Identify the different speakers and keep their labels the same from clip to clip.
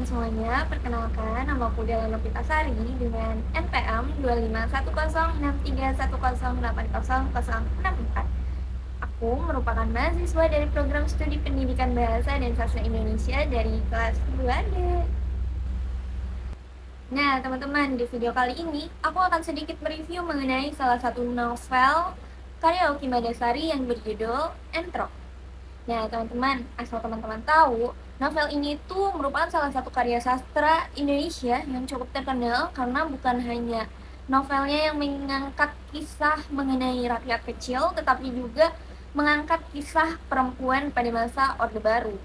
Speaker 1: semuanya, perkenalkan nama aku Dela Novitasari dengan NPM 2510631080064. Aku merupakan mahasiswa dari program studi pendidikan bahasa dan sastra Indonesia dari kelas 2D. Nah, teman-teman, di video kali ini aku akan sedikit mereview mengenai salah satu novel karya Oki Madasari yang berjudul Entrok. Nah, teman-teman, asal teman-teman tahu, novel ini tuh merupakan salah satu karya sastra Indonesia yang cukup terkenal karena bukan hanya novelnya yang mengangkat kisah mengenai rakyat kecil, tetapi juga mengangkat kisah perempuan pada masa Orde Baru.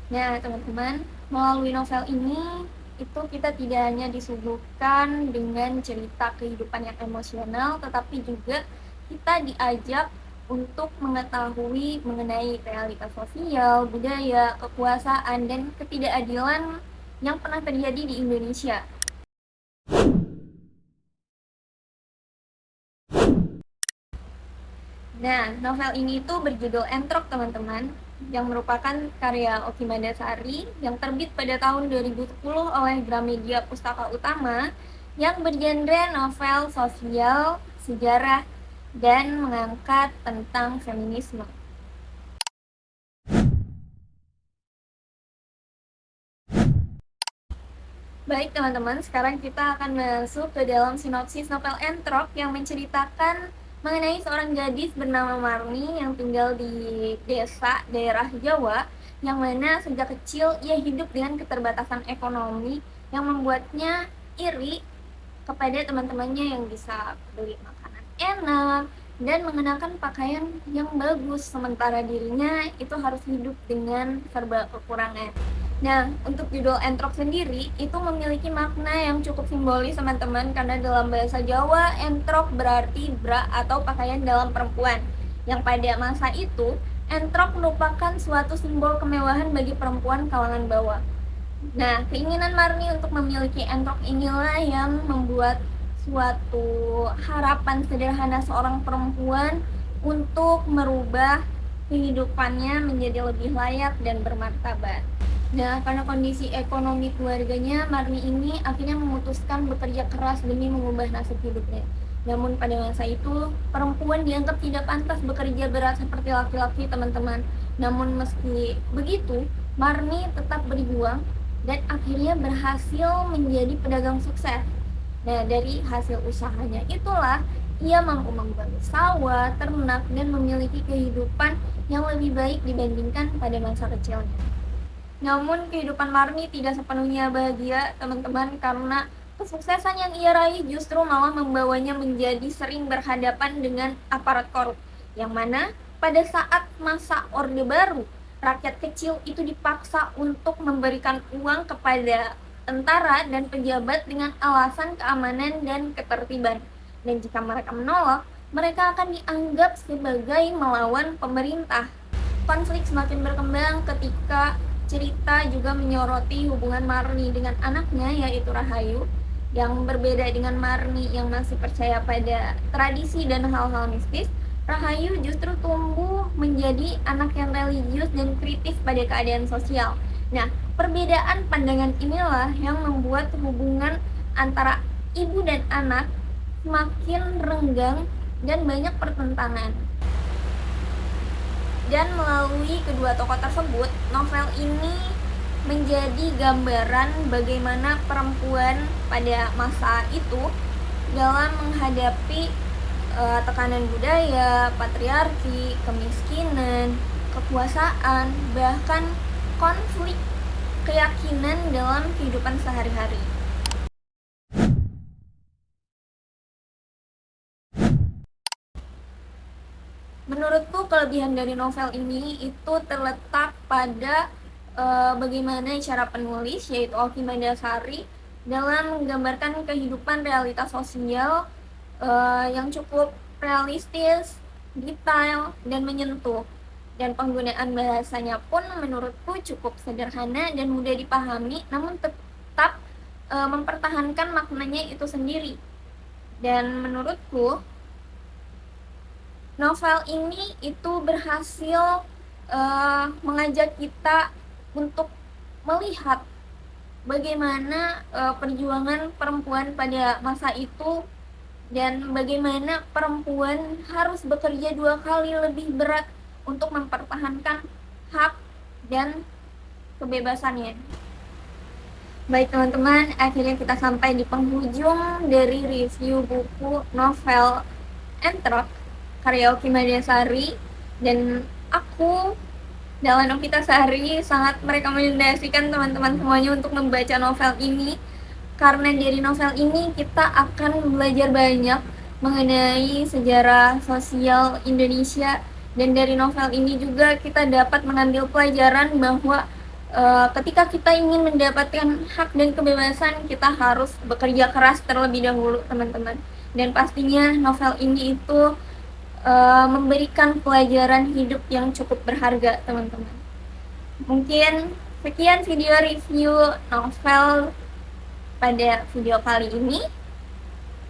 Speaker 1: Nah, teman-teman, melalui novel ini itu kita tidak hanya disuguhkan dengan cerita kehidupan yang emosional, tetapi juga kita diajak untuk mengetahui mengenai realitas sosial, budaya, kekuasaan, dan ketidakadilan yang pernah terjadi di Indonesia. Nah, novel ini itu berjudul Entrok, teman-teman, yang merupakan karya Oki Madasari yang terbit pada tahun 2010 oleh Gramedia Pustaka Utama yang bergenre novel sosial, sejarah, dan mengangkat tentang feminisme. Baik teman-teman, sekarang kita akan masuk ke dalam sinopsis novel Entrok yang menceritakan mengenai seorang gadis bernama Marni yang tinggal di desa daerah Jawa, yang mana sejak kecil ia hidup dengan keterbatasan ekonomi yang membuatnya iri kepada teman-temannya yang bisa beli makanan enak dan mengenakan pakaian yang bagus, sementara dirinya itu harus hidup dengan serba kekurangan. Nah, untuk judul Entrok sendiri itu memiliki makna yang cukup simbolis, teman-teman, karena dalam bahasa Jawa entrok berarti bra atau pakaian dalam perempuan. Yang pada masa itu, entrok merupakan suatu simbol kemewahan bagi perempuan kalangan bawah. Nah, keinginan Marni untuk memiliki entrok inilah yang membuat suatu harapan sederhana seorang perempuan untuk merubah kehidupannya menjadi lebih layak dan bermartabat. Nah, karena kondisi ekonomi keluarganya, Marni ini akhirnya memutuskan bekerja keras demi mengubah nasib hidupnya. Namun pada masa itu, perempuan dianggap tidak pantas bekerja berat seperti laki-laki, teman-teman. Namun meski begitu, Marni tetap berjuang dan akhirnya berhasil menjadi pedagang sukses. Nah, dari hasil usahanya itulah ia mampu membangun sawah, ternak, dan memiliki kehidupan yang lebih baik dibandingkan pada masa kecilnya. Namun kehidupan Marni tidak sepenuhnya bahagia, teman-teman, karena kesuksesan yang ia raih justru malah membawanya menjadi sering berhadapan dengan aparat korup, yang mana pada saat masa Orde Baru, rakyat kecil itu dipaksa untuk memberikan uang kepada tentara dan pejabat dengan alasan keamanan dan ketertiban. Dan jika mereka menolak, mereka akan dianggap sebagai melawan pemerintah. Konflik semakin berkembang ketika cerita juga menyoroti hubungan Marni dengan anaknya, yaitu Rahayu, yang berbeda dengan Marni yang masih percaya pada tradisi dan hal-hal mistis. Rahayu justru tumbuh menjadi anak yang religius dan kritis pada keadaan sosial. Nah, perbedaan pandangan inilah yang membuat hubungan antara ibu dan anak semakin renggang dan banyak pertentangan. Dan melalui kedua tokoh tersebut, novel ini menjadi gambaran bagaimana perempuan pada masa itu dalam menghadapi tekanan budaya, patriarki, kemiskinan, kekuasaan, bahkan konflik keyakinan dalam kehidupan sehari-hari. Menurutku kelebihan dari novel ini itu terletak pada bagaimana cara penulis, yaitu Oki Madasari, dalam menggambarkan kehidupan realitas sosial yang cukup realistis, detail, dan menyentuh. Dan penggunaan bahasanya pun menurutku cukup sederhana dan mudah dipahami, namun tetap mempertahankan maknanya itu sendiri. Dan menurutku novel ini itu berhasil mengajak kita untuk melihat bagaimana perjuangan perempuan pada masa itu, dan bagaimana perempuan harus bekerja 2 kali lebih berat untuk mempertahankan hak dan kebebasannya. Baik teman-teman, akhirnya kita sampai di penghujung dari review buku novel Entrok karya Oki Madiasari, dan aku Dahlan Novitasari sangat merekomendasikan teman-teman semuanya untuk membaca novel ini, karena dari novel ini kita akan belajar banyak mengenai sejarah sosial Indonesia, dan dari novel ini juga kita dapat mengambil pelajaran bahwa ketika kita ingin mendapatkan hak dan kebebasan, kita harus bekerja keras terlebih dahulu teman-teman. Dan pastinya novel ini itu memberikan pelajaran hidup yang cukup berharga teman-teman. Mungkin sekian video review novel pada video kali ini.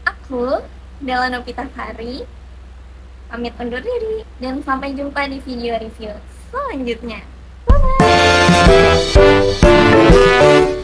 Speaker 1: Aku Dahlan Novitasari pamit undur diri, dan sampai jumpa di video review selanjutnya. Bye bye.